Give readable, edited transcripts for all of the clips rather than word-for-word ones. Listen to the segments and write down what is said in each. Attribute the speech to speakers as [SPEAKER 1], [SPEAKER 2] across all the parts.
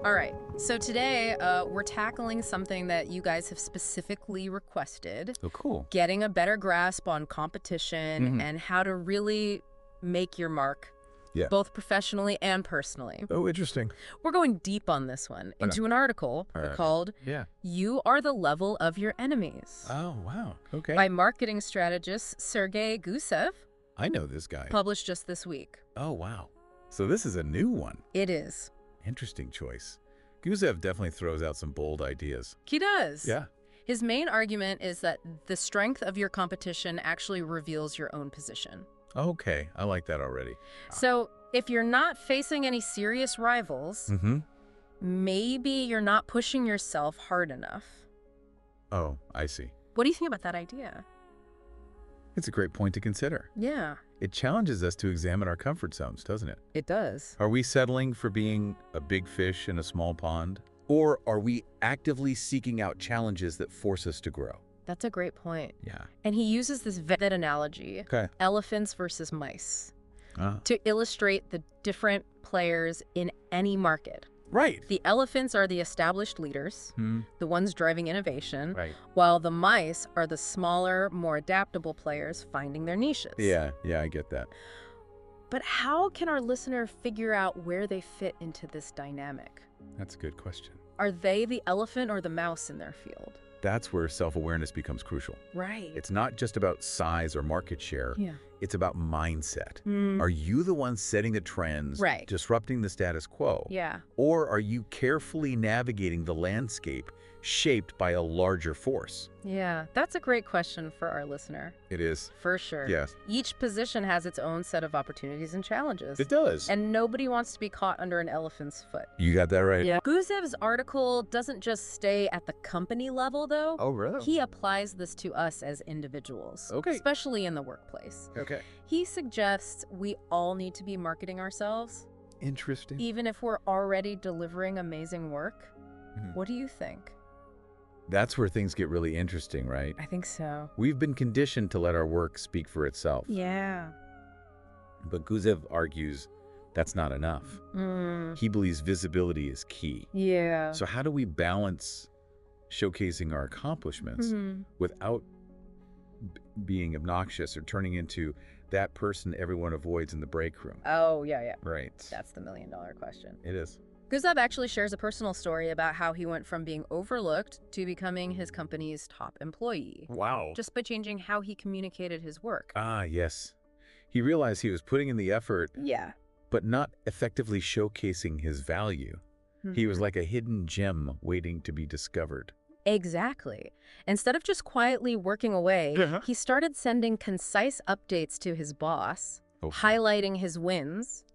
[SPEAKER 1] All right, so today we're tackling something that you guys have specifically requested.
[SPEAKER 2] Oh, cool.
[SPEAKER 1] Getting a better grasp on competition and how to really make your mark, both professionally and personally.
[SPEAKER 3] Oh, interesting.
[SPEAKER 1] We're going deep on this one into an article called You Are the Level of Your Enemies.
[SPEAKER 3] Oh, wow. Okay.
[SPEAKER 1] By marketing strategist Sergey Guzev.
[SPEAKER 3] I know this guy.
[SPEAKER 1] Published just this week.
[SPEAKER 3] Oh, wow. So this is a new one.
[SPEAKER 1] It is.
[SPEAKER 3] Interesting choice. Guzev definitely throws out some bold ideas.
[SPEAKER 1] He does.
[SPEAKER 3] Yeah.
[SPEAKER 1] His main argument is that the strength of your competition actually reveals your own position.
[SPEAKER 3] Okay, I like that already.
[SPEAKER 1] So if you're not facing any serious rivals, maybe you're not pushing yourself hard enough.
[SPEAKER 3] Oh, I see.
[SPEAKER 1] What do you think about that idea?
[SPEAKER 3] It's a great point to consider.
[SPEAKER 1] Yeah.
[SPEAKER 3] It challenges us to examine our comfort zones, doesn't it?
[SPEAKER 1] It does.
[SPEAKER 3] Are we settling for being a big fish in a small pond?
[SPEAKER 2] Or are we actively seeking out challenges that force us to grow?
[SPEAKER 1] That's a great point.
[SPEAKER 3] Yeah.
[SPEAKER 1] And he uses this vet analogy, elephants versus mice, to illustrate the different players in any market.
[SPEAKER 2] Right.
[SPEAKER 1] The elephants are the established leaders, the ones driving innovation, while the mice are the smaller, more adaptable players finding their niches.
[SPEAKER 3] Yeah, I get that.
[SPEAKER 1] But how can our listener figure out where they fit into this dynamic?
[SPEAKER 3] That's a good question.
[SPEAKER 1] Are they the elephant or the mouse in their field?
[SPEAKER 3] That's where self-awareness becomes crucial.
[SPEAKER 1] Right.
[SPEAKER 3] It's not just about size or market share. It's about mindset. Are you the one setting the trends, disrupting the status quo? Or are you carefully navigating the landscape shaped by a larger force?
[SPEAKER 1] Yeah, that's a great question for our listener.
[SPEAKER 3] It is.
[SPEAKER 1] For sure.
[SPEAKER 3] Yes.
[SPEAKER 1] Each position has its own set of opportunities and challenges.
[SPEAKER 3] It does.
[SPEAKER 1] And nobody wants to be caught under an elephant's foot.
[SPEAKER 3] You got that right.
[SPEAKER 1] Yeah. Guzev's article doesn't just stay at the company level, though.
[SPEAKER 3] Oh, really?
[SPEAKER 1] He applies this to us as individuals, especially in the workplace.
[SPEAKER 3] Okay.
[SPEAKER 1] He suggests we all need to be marketing ourselves.
[SPEAKER 3] Interesting.
[SPEAKER 1] Even if we're already delivering amazing work. What do you think?
[SPEAKER 3] That's where things get really interesting, right?
[SPEAKER 1] I think so.
[SPEAKER 3] We've been conditioned to let our work speak for itself.
[SPEAKER 1] Yeah.
[SPEAKER 3] But Guzev argues that's not enough. He believes visibility is key.
[SPEAKER 1] Yeah.
[SPEAKER 3] So how do we balance showcasing our accomplishments without being obnoxious or turning into that person everyone avoids in the break room?
[SPEAKER 1] Oh, yeah.
[SPEAKER 3] Right.
[SPEAKER 1] That's the million-dollar question.
[SPEAKER 3] It is.
[SPEAKER 1] Guzev actually shares a personal story about how he went from being overlooked to becoming his company's top employee.
[SPEAKER 3] Wow.
[SPEAKER 1] Just by changing how he communicated his work.
[SPEAKER 3] Ah, yes. He realized he was putting in the effort, but not effectively showcasing his value. He was like a hidden gem waiting to be discovered.
[SPEAKER 1] Exactly. Instead of just quietly working away, he started sending concise updates to his boss, highlighting his wins,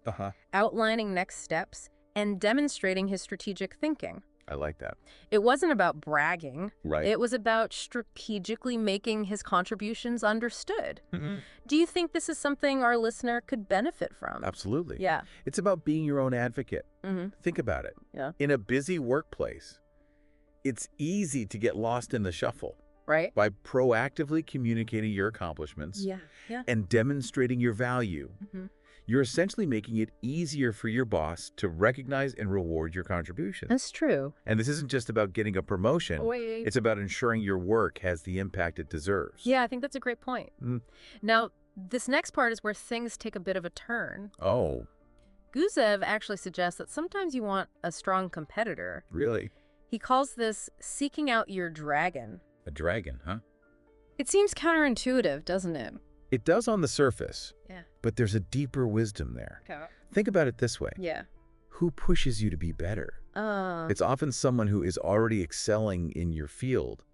[SPEAKER 1] outlining next steps, and demonstrating his strategic thinking.
[SPEAKER 3] I like that.
[SPEAKER 1] It wasn't about bragging.
[SPEAKER 3] Right.
[SPEAKER 1] It was about strategically making his contributions understood. Do you think this is something our listener could benefit from?
[SPEAKER 3] Absolutely.
[SPEAKER 1] Yeah.
[SPEAKER 3] It's about being your own advocate. Think about it.
[SPEAKER 1] Yeah.
[SPEAKER 3] In a busy workplace, it's easy to get lost in the shuffle.
[SPEAKER 1] Right.
[SPEAKER 3] By proactively communicating your accomplishments and demonstrating your value. You're essentially making it easier for your boss to recognize and reward your contributions.
[SPEAKER 1] That's true.
[SPEAKER 3] And this isn't just about getting a promotion. It's about ensuring your work has the impact it deserves.
[SPEAKER 1] Yeah, I think that's a great point. Now, this next part is where things take a bit of a turn.
[SPEAKER 3] Oh.
[SPEAKER 1] Guzev actually suggests that sometimes you want a strong competitor.
[SPEAKER 3] Really?
[SPEAKER 1] He calls this seeking out your dragon.
[SPEAKER 3] A dragon, huh?
[SPEAKER 1] It seems counterintuitive, doesn't it?
[SPEAKER 3] It does on the surface.
[SPEAKER 1] Yeah.
[SPEAKER 3] But there's a deeper wisdom there. Think about it this way.
[SPEAKER 1] Yeah.
[SPEAKER 3] Who pushes you to be better? It's often someone who is already excelling in your field,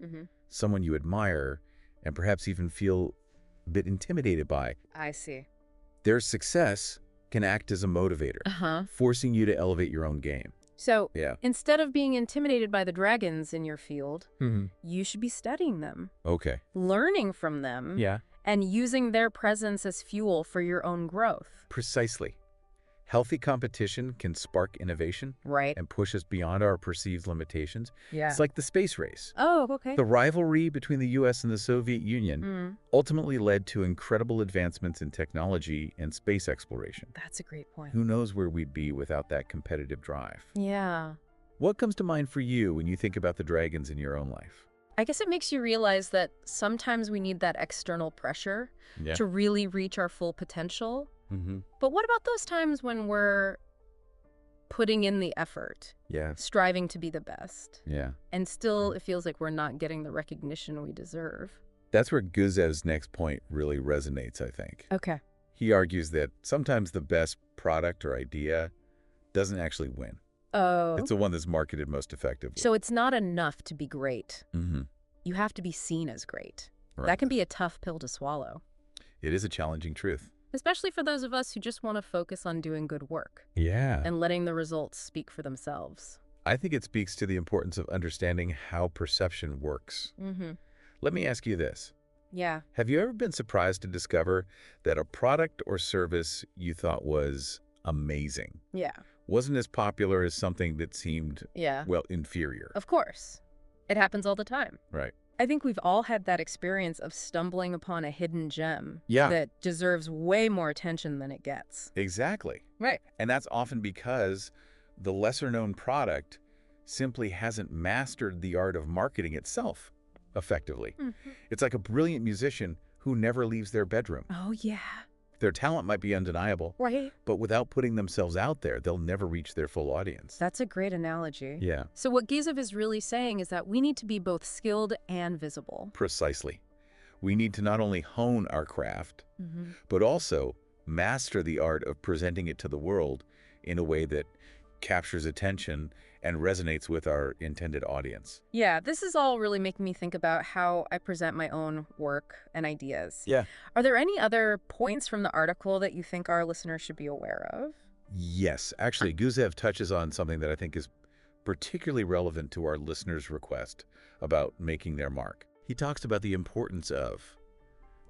[SPEAKER 3] someone you admire, and perhaps even feel a bit intimidated by.
[SPEAKER 1] I see.
[SPEAKER 3] Their success can act as a motivator, forcing you to elevate your own game.
[SPEAKER 1] So instead of being intimidated by the dragons in your field, you should be studying them.
[SPEAKER 3] Okay.
[SPEAKER 1] Learning from them. And using their presence as fuel for your own growth.
[SPEAKER 3] Precisely. Healthy competition can spark innovation and push us beyond our perceived limitations. It's like the space race.
[SPEAKER 1] Oh, okay.
[SPEAKER 3] The rivalry between the U.S. and the Soviet Union ultimately led to incredible advancements in technology and space exploration.
[SPEAKER 1] That's a great point.
[SPEAKER 3] Who knows where we'd be without that competitive drive?
[SPEAKER 1] Yeah.
[SPEAKER 3] What comes to mind for you when you think about the dragons in your own life?
[SPEAKER 1] I guess it makes you realize that sometimes we need that external pressure to really reach our full potential. But what about those times when we're putting in the effort, striving to be the best, and still it feels like we're not getting the recognition we deserve?
[SPEAKER 3] That's where Guzev's next point really resonates, I think.
[SPEAKER 1] Okay.
[SPEAKER 3] He argues that sometimes the best product or idea doesn't actually win.
[SPEAKER 1] Oh.
[SPEAKER 3] It's the one that's marketed most effectively.
[SPEAKER 1] So it's not enough to be great. You have to be seen as great. Right. That can be a tough pill to swallow.
[SPEAKER 3] It is a challenging truth.
[SPEAKER 1] Especially for those of us who just want to focus on doing good work.
[SPEAKER 3] Yeah.
[SPEAKER 1] And letting the results speak for themselves.
[SPEAKER 3] I think it speaks to the importance of understanding how perception works. Let me ask you this.
[SPEAKER 1] Yeah.
[SPEAKER 3] Have you ever been surprised to discover that a product or service you thought was amazing wasn't as popular as something that seemed, well, inferior?
[SPEAKER 1] Of course. It happens all the time.
[SPEAKER 3] Right.
[SPEAKER 1] I think we've all had that experience of stumbling upon a hidden gem that deserves way more attention than it gets.
[SPEAKER 3] Exactly.
[SPEAKER 1] Right.
[SPEAKER 3] And that's often because the lesser-known product simply hasn't mastered the art of marketing itself effectively. It's like a brilliant musician who never leaves their bedroom.
[SPEAKER 1] Oh, yeah.
[SPEAKER 3] Their talent might be undeniable,
[SPEAKER 1] right?
[SPEAKER 3] But without putting themselves out there, they'll never reach their full audience.
[SPEAKER 1] That's a great analogy.
[SPEAKER 3] Yeah.
[SPEAKER 1] So what Guzev is really saying is that we need to be both skilled and visible.
[SPEAKER 3] Precisely. We need to not only hone our craft, but also master the art of presenting it to the world in a way that captures attention and resonates with our intended audience.
[SPEAKER 1] Yeah, this is all really making me think about how I present my own work and ideas.
[SPEAKER 3] Yeah.
[SPEAKER 1] Are there any other points from the article that you think our listeners should be aware of?
[SPEAKER 3] Yes. Actually, Guzev touches on something that I think is particularly relevant to our listeners' request about making their mark. He talks about the importance of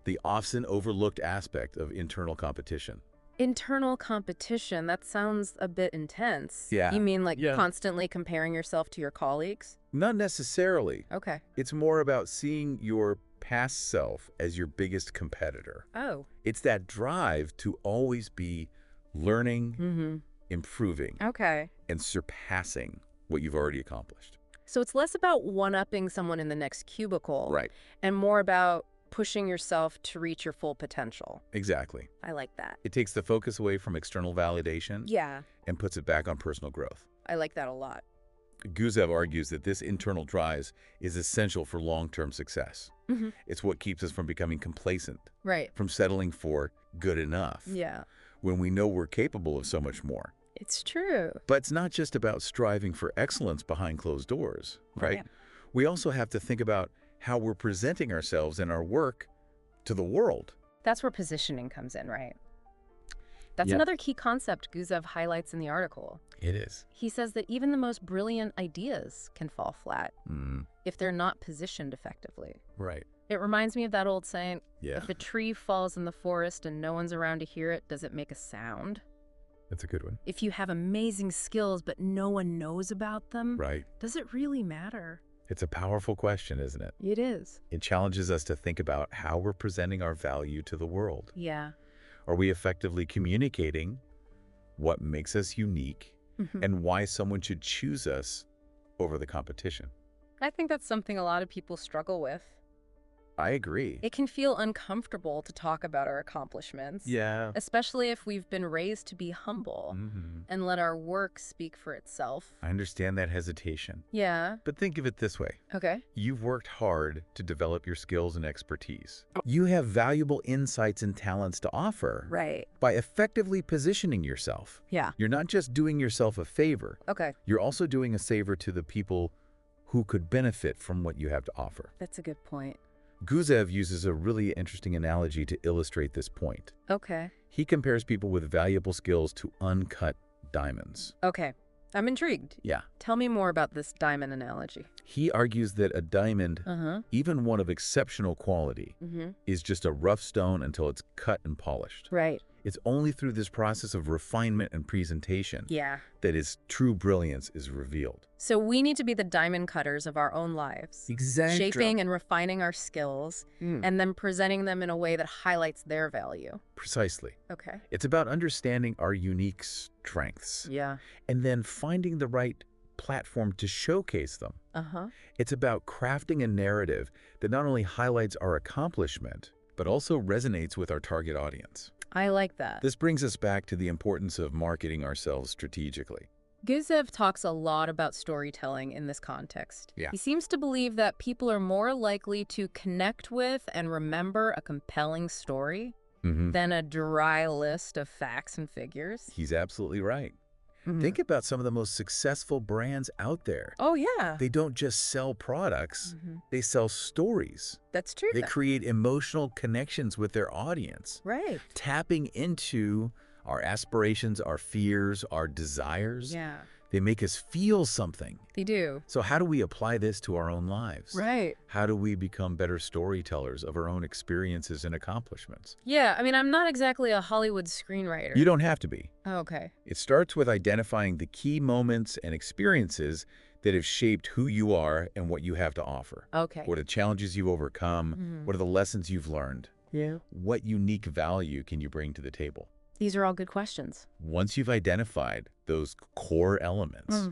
[SPEAKER 3] the often overlooked aspect of internal competition.
[SPEAKER 1] Internal competition, that sounds a bit intense.
[SPEAKER 3] Yeah.
[SPEAKER 1] You mean like constantly comparing yourself to your colleagues?
[SPEAKER 3] Not necessarily.
[SPEAKER 1] Okay.
[SPEAKER 3] It's more about seeing your past self as your biggest competitor.
[SPEAKER 1] Oh.
[SPEAKER 3] It's that drive to always be learning, improving, and surpassing what you've already accomplished.
[SPEAKER 1] So it's less about one-upping someone in the next cubicle.
[SPEAKER 3] Right.
[SPEAKER 1] And more about pushing yourself to reach your full potential.
[SPEAKER 3] Exactly.
[SPEAKER 1] I like that.
[SPEAKER 3] It takes the focus away from external validation and puts it back on personal growth.
[SPEAKER 1] I like that a lot.
[SPEAKER 3] Guzev argues that this internal drive is essential for long-term success. It's what keeps us from becoming complacent, from settling for good enough, when we know we're capable of so much more.
[SPEAKER 1] It's true.
[SPEAKER 3] But it's not just about striving for excellence behind closed doors, right?
[SPEAKER 1] Yeah.
[SPEAKER 3] We also have to think about how we're presenting ourselves and our work to the world.
[SPEAKER 1] That's where positioning comes in, right? That's another key concept Guzev highlights in the article.
[SPEAKER 3] It is.
[SPEAKER 1] He says that even the most brilliant ideas can fall flat if they're not positioned effectively.
[SPEAKER 3] Right.
[SPEAKER 1] It reminds me of that old saying, if a tree falls in the forest and no one's around to hear it, does it make a sound?
[SPEAKER 3] That's a good one.
[SPEAKER 1] If you have amazing skills but no one knows about them,
[SPEAKER 3] right,
[SPEAKER 1] does it really matter?
[SPEAKER 3] It's a powerful question, isn't it?
[SPEAKER 1] It is.
[SPEAKER 3] It challenges us to think about how we're presenting our value to the world.
[SPEAKER 1] Yeah.
[SPEAKER 3] Are we effectively communicating what makes us unique and why someone should choose us over the competition?
[SPEAKER 1] I think that's something a lot of people struggle with.
[SPEAKER 3] I agree.
[SPEAKER 1] It can feel uncomfortable to talk about our accomplishments.
[SPEAKER 3] Yeah.
[SPEAKER 1] Especially if we've been raised to be humble and let our work speak for itself.
[SPEAKER 3] I understand that hesitation.
[SPEAKER 1] Yeah.
[SPEAKER 3] But think of it this way.
[SPEAKER 1] Okay.
[SPEAKER 3] You've worked hard to develop your skills and expertise. You have valuable insights and talents to offer.
[SPEAKER 1] Right.
[SPEAKER 3] By effectively positioning yourself.
[SPEAKER 1] Yeah.
[SPEAKER 3] You're not just doing yourself a favor.
[SPEAKER 1] Okay.
[SPEAKER 3] You're also doing a favor to the people who could benefit from what you have to offer.
[SPEAKER 1] That's a good point.
[SPEAKER 3] Guzev uses a really interesting analogy to illustrate this point.
[SPEAKER 1] Okay.
[SPEAKER 3] He compares people with valuable skills to uncut diamonds.
[SPEAKER 1] Okay. I'm intrigued.
[SPEAKER 3] Yeah.
[SPEAKER 1] Tell me more about this diamond analogy.
[SPEAKER 3] He argues that a diamond, even one of exceptional quality, is just a rough stone until it's cut and polished.
[SPEAKER 1] Right.
[SPEAKER 3] It's only through this process of refinement and presentation that its true brilliance is revealed.
[SPEAKER 1] So we need to be the diamond cutters of our own lives.
[SPEAKER 3] Exactly.
[SPEAKER 1] Shaping and refining our skills and then presenting them in a way that highlights their value.
[SPEAKER 3] Precisely.
[SPEAKER 1] Okay.
[SPEAKER 3] It's about understanding our unique strengths.
[SPEAKER 1] Yeah.
[SPEAKER 3] And then finding the right platform to showcase them. It's about crafting a narrative that not only highlights our accomplishment, but also resonates with our target audience.
[SPEAKER 1] I like that.
[SPEAKER 3] This brings us back to the importance of marketing ourselves strategically.
[SPEAKER 1] Guzev talks a lot about storytelling in this context.
[SPEAKER 3] Yeah.
[SPEAKER 1] He seems to believe that people are more likely to connect with and remember a compelling story than a dry list of facts and figures.
[SPEAKER 3] He's absolutely right. Think about some of the most successful brands out there.
[SPEAKER 1] Oh, yeah.
[SPEAKER 3] They don't just sell products, they sell stories.
[SPEAKER 1] That's true.
[SPEAKER 3] They create emotional connections with their audience.
[SPEAKER 1] Right.
[SPEAKER 3] Tapping into our aspirations, our fears, our desires.
[SPEAKER 1] Yeah.
[SPEAKER 3] They make us feel something.
[SPEAKER 1] They do.
[SPEAKER 3] So how do we apply this to our own lives?
[SPEAKER 1] Right.
[SPEAKER 3] How do we become better storytellers of our own experiences and accomplishments?
[SPEAKER 1] Yeah, I mean, I'm not exactly a Hollywood screenwriter.
[SPEAKER 3] You don't have to be.
[SPEAKER 1] Oh, okay.
[SPEAKER 3] It starts with identifying the key moments and experiences that have shaped who you are and what you have to offer.
[SPEAKER 1] Okay.
[SPEAKER 3] What are the challenges you've overcome? What are the lessons you've learned?
[SPEAKER 1] Yeah.
[SPEAKER 3] What unique value can you bring to the table?
[SPEAKER 1] These are all good questions.
[SPEAKER 3] Once you've identified those core elements,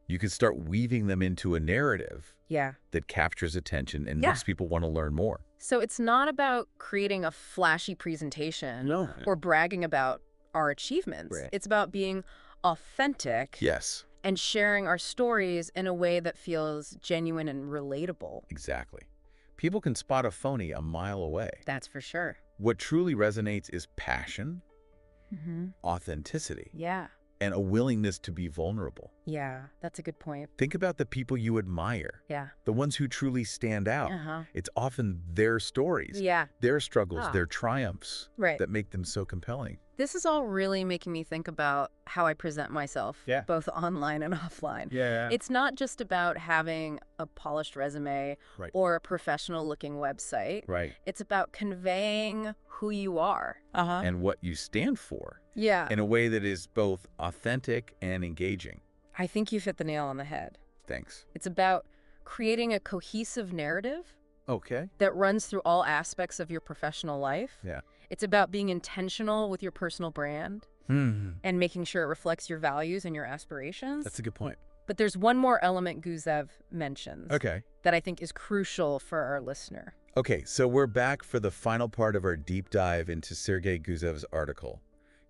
[SPEAKER 3] you can start weaving them into a narrative that captures attention and makes people want to learn more.
[SPEAKER 1] So it's not about creating a flashy presentation or bragging about our achievements.
[SPEAKER 3] Right.
[SPEAKER 1] It's about being authentic and sharing our stories in a way that feels genuine and relatable.
[SPEAKER 3] Exactly. People can spot a phony a mile away.
[SPEAKER 1] That's for sure.
[SPEAKER 3] What truly resonates is passion, authenticity, and a willingness to be vulnerable.
[SPEAKER 1] Yeah, that's a good point.
[SPEAKER 3] Think about the people you admire.
[SPEAKER 1] Yeah.
[SPEAKER 3] The ones who truly stand out. It's often their stories, their struggles, their triumphs that make them so compelling.
[SPEAKER 1] This is all really making me think about how I present myself, both online and offline. It's not just about having a polished resume or a professional-looking website. It's about conveying who you are.
[SPEAKER 3] And what you stand for. In a way that is both authentic and engaging.
[SPEAKER 1] I think you've hit the nail on the head.
[SPEAKER 3] Thanks.
[SPEAKER 1] It's about creating a cohesive narrative
[SPEAKER 3] Okay.
[SPEAKER 1] that runs through all aspects of your professional life.
[SPEAKER 3] Yeah.
[SPEAKER 1] It's about being intentional with your personal brand and making sure it reflects your values and your aspirations.
[SPEAKER 3] That's a good point.
[SPEAKER 1] But there's one more element Guzev mentions that I think is crucial for our listener.
[SPEAKER 3] Okay, so we're back for the final part of our deep dive into Sergey Guzev's article.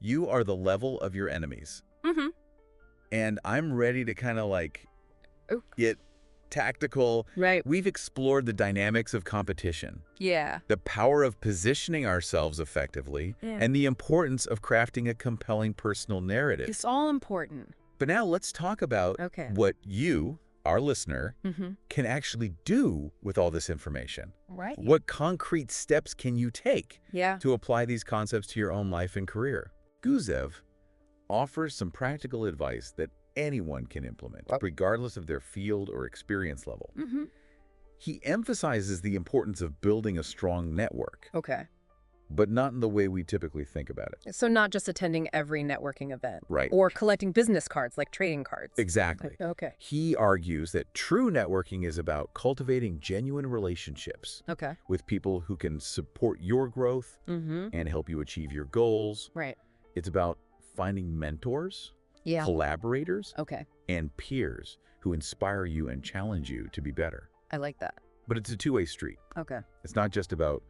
[SPEAKER 3] You are the level of your enemies. And I'm ready to kind of like get tactical. We've explored the dynamics of competition. The power of positioning ourselves effectively and the importance of crafting a compelling personal narrative.
[SPEAKER 1] It's all important.
[SPEAKER 3] But now let's talk about what you, our listener, can actually do with all this information. What concrete steps can you take to apply these concepts to your own life and career? Guzev offers some practical advice that anyone can implement, regardless of their field or experience level. He emphasizes the importance of building a strong network, but not in the way we typically think about it.
[SPEAKER 1] So not just attending every networking event.
[SPEAKER 3] Right.
[SPEAKER 1] Or collecting business cards like trading cards.
[SPEAKER 3] Exactly. He argues that true networking is about cultivating genuine relationships with people who can support your growth and help you achieve your goals. It's about finding mentors, collaborators, and peers who inspire you and challenge you to be better.
[SPEAKER 1] I like that.
[SPEAKER 3] But it's a two-way street. It's not just about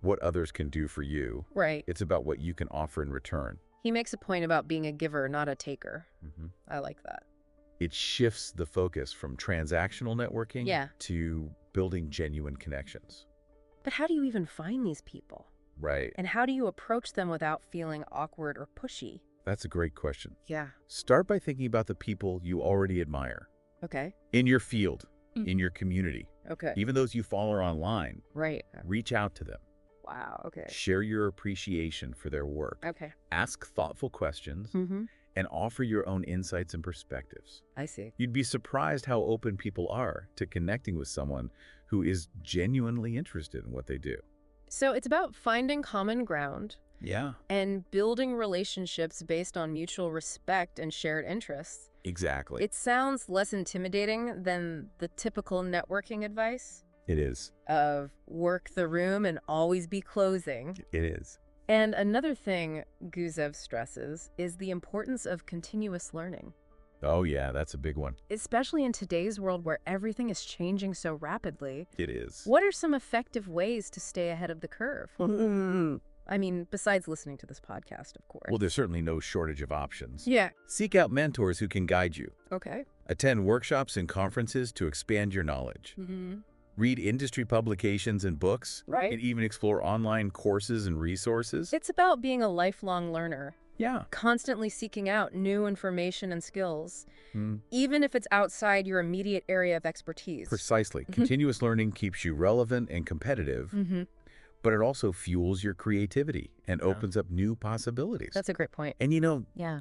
[SPEAKER 3] what others can do for you. It's about what you can offer in return.
[SPEAKER 1] He makes a point about being a giver, not a taker. I like that.
[SPEAKER 3] It shifts the focus from transactional networking to building genuine connections.
[SPEAKER 1] But how do you even find these people? And how do you approach them without feeling awkward or pushy?
[SPEAKER 3] That's a great question. Start by thinking about the people you already admire. In your field, in your community. Even those you follow online. Reach out to them. Share your appreciation for their work. Ask thoughtful questions and offer your own insights and perspectives. You'd be surprised how open people are to connecting with someone who is genuinely interested in what they do.
[SPEAKER 1] So it's about finding common ground. And building relationships based on mutual respect and shared interests.
[SPEAKER 3] Exactly.
[SPEAKER 1] It sounds less intimidating than the typical networking advice.
[SPEAKER 3] It is.
[SPEAKER 1] Of work the room and always be closing.
[SPEAKER 3] It is.
[SPEAKER 1] And another thing Guzev stresses is the importance of continuous learning.
[SPEAKER 3] Oh, yeah, that's a big one.
[SPEAKER 1] Especially in today's world where everything is changing so rapidly.
[SPEAKER 3] It is.
[SPEAKER 1] What are some effective ways to stay ahead of the curve? I mean, besides listening to this podcast, of course.
[SPEAKER 3] Well, there's certainly no shortage of options.
[SPEAKER 1] Yeah.
[SPEAKER 3] Seek out mentors who can guide you.
[SPEAKER 1] Okay.
[SPEAKER 3] Attend workshops and conferences to expand your knowledge. Read industry publications and books.
[SPEAKER 1] Right.
[SPEAKER 3] And even explore online courses and resources.
[SPEAKER 1] It's about being a lifelong learner.
[SPEAKER 3] Yeah.
[SPEAKER 1] Constantly seeking out new information and skills, even if it's outside your immediate area of expertise.
[SPEAKER 3] Precisely. Continuous learning keeps you relevant and competitive, but it also fuels your creativity and opens up new possibilities.
[SPEAKER 1] That's a great point.
[SPEAKER 3] And
[SPEAKER 1] yeah,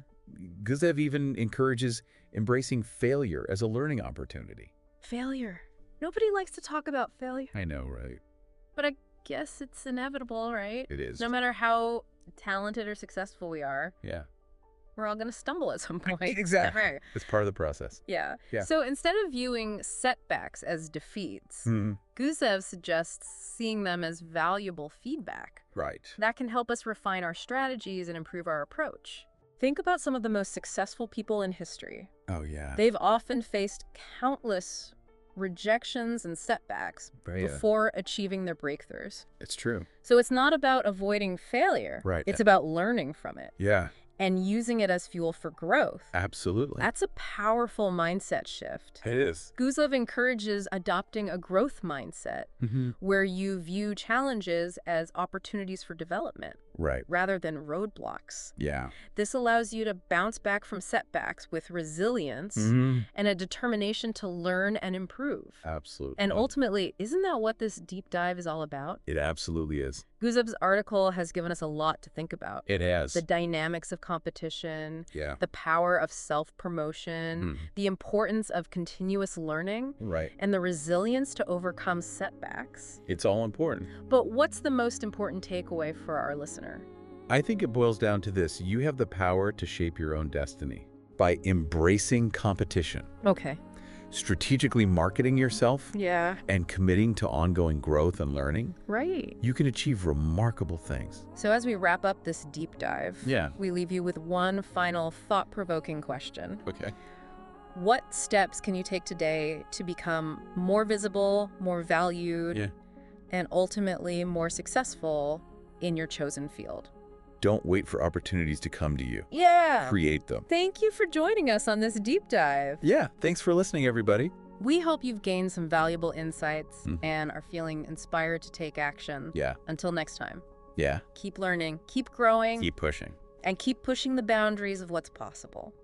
[SPEAKER 3] Guzev even encourages embracing failure as a learning opportunity.
[SPEAKER 1] Failure. Nobody likes to talk about failure.
[SPEAKER 3] I know, right?
[SPEAKER 1] But I guess it's inevitable, right?
[SPEAKER 3] It is.
[SPEAKER 1] No matter how talented or successful we are.
[SPEAKER 3] Yeah.
[SPEAKER 1] We're all going to stumble at some point.
[SPEAKER 3] Exactly.
[SPEAKER 1] Right.
[SPEAKER 3] It's part of the process.
[SPEAKER 1] Yeah. So instead of viewing setbacks as defeats, Guzev suggests seeing them as valuable feedback.
[SPEAKER 3] Right.
[SPEAKER 1] That can help us refine our strategies and improve our approach. Think about some of the most successful people in history.
[SPEAKER 3] Oh, yeah.
[SPEAKER 1] They've often faced countless rejections and setbacks before achieving their breakthroughs.
[SPEAKER 3] It's true.
[SPEAKER 1] So it's not about avoiding failure.
[SPEAKER 3] Right.
[SPEAKER 1] It's about learning from it.
[SPEAKER 3] Yeah.
[SPEAKER 1] And using it as fuel for growth.
[SPEAKER 3] Absolutely.
[SPEAKER 1] That's a powerful mindset shift.
[SPEAKER 3] It is.
[SPEAKER 1] Guzev encourages adopting a growth mindset where you view challenges as opportunities for development rather than roadblocks.
[SPEAKER 3] Yeah.
[SPEAKER 1] This allows you to bounce back from setbacks with resilience and a determination to learn and improve.
[SPEAKER 3] Absolutely.
[SPEAKER 1] And ultimately, isn't that what this deep dive is all about?
[SPEAKER 3] It absolutely is.
[SPEAKER 1] Guzev's article has given us a lot to think about.
[SPEAKER 3] It has.
[SPEAKER 1] The dynamics of competition, the power of self-promotion, the importance of continuous learning, and the resilience to overcome setbacks.
[SPEAKER 3] It's all important.
[SPEAKER 1] But what's the most important takeaway for our listener?
[SPEAKER 3] I think it boils down to this. You have the power to shape your own destiny by embracing competition.
[SPEAKER 1] Okay.
[SPEAKER 3] Strategically marketing yourself and committing to ongoing growth and learning, you can achieve remarkable things.
[SPEAKER 1] So as we wrap up this deep dive, we leave you with one final thought-provoking question.
[SPEAKER 3] Okay.
[SPEAKER 1] What steps can you take today to become more visible, more valued, and ultimately more successful in your chosen field?
[SPEAKER 3] Don't wait for opportunities to come to you. Create them.
[SPEAKER 1] Thank you for joining us on this deep dive.
[SPEAKER 3] Thanks for listening, everybody.
[SPEAKER 1] We hope you've gained some valuable insights and are feeling inspired to take action. Until next time. Keep learning, keep growing,
[SPEAKER 3] keep pushing.
[SPEAKER 1] And keep pushing the boundaries of what's possible.